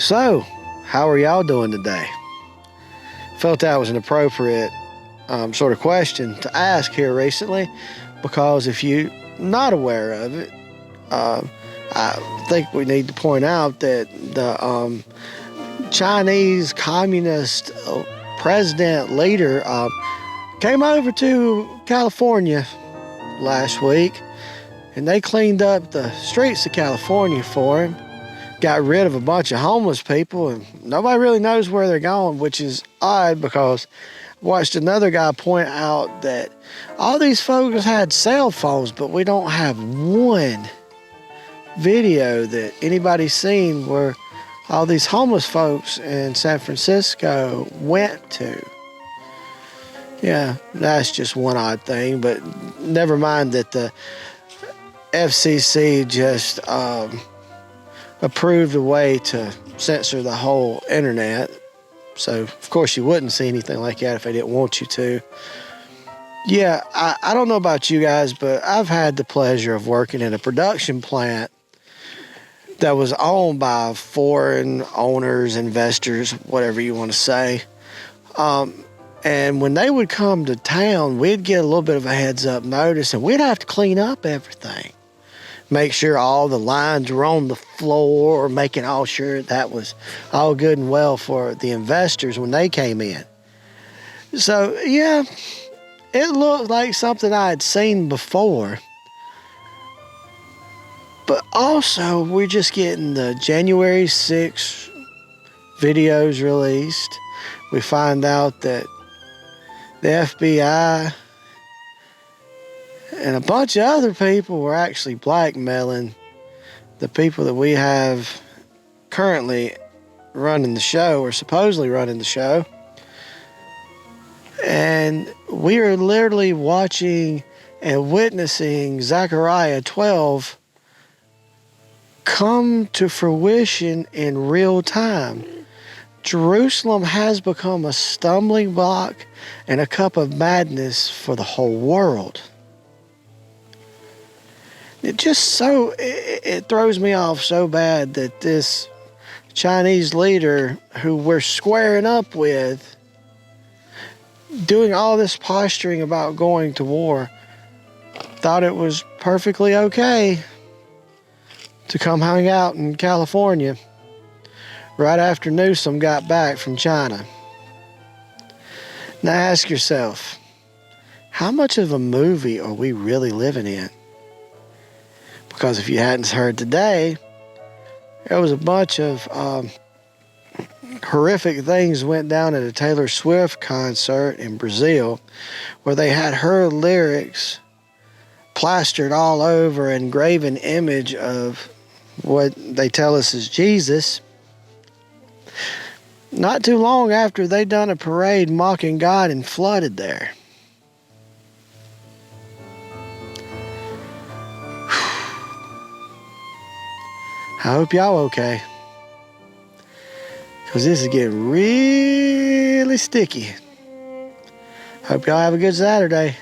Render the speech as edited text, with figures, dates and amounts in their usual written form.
So, how are y'all doing today? Felt that was an appropriate sort of question to ask here recently, because if you're not aware of it, I think we need to point out that the Chinese communist president leader came over to California last week, and they cleaned up the streets of California for him. Got rid of a bunch of homeless people, and nobody really knows where they're going, which is odd, because I watched another guy point out that all these folks had cell phones, but we don't have one video that anybody's seen where all these homeless folks in San Francisco went to. Yeah, that's just one odd thing, but never mind that the FCC just approved a way to censor the whole internet. So, of course, you wouldn't see anything like that if they didn't want you to. Yeah, I don't know about you guys, but I've had the pleasure of working in a production plant that was owned by foreign owners, investors, whatever you want to say. And when they would come to town, we'd get a little bit of a heads up notice, and we'd have to clean up everything. Make sure all the lines were on the floor, making all sure that was all good and well for the investors when they came in. So, yeah, it looked like something I had seen before. But also, we're just getting the January 6th videos released. We find out that the FBI and a bunch of other people were actually blackmailing the people that we have currently running the show, or supposedly running the show. And we are literally watching and witnessing Zechariah 12 come to fruition in real time. Jerusalem has become a stumbling block and a cup of madness for the whole world. It throws me off so bad that this Chinese leader, who we're squaring up with, doing all this posturing about going to war, thought it was perfectly okay to come hang out in California right after Newsom got back from China. Now ask yourself, how much of a movie are we really living in? Because if you hadn't heard today, there was a bunch of horrific things went down at a Taylor Swift concert in Brazil, where they had her lyrics plastered all over an engraven image of what they tell us is Jesus. Not too long after they done a parade mocking God and flooded there. I hope y'all okay, because this is getting really sticky. Hope y'all have a good Saturday.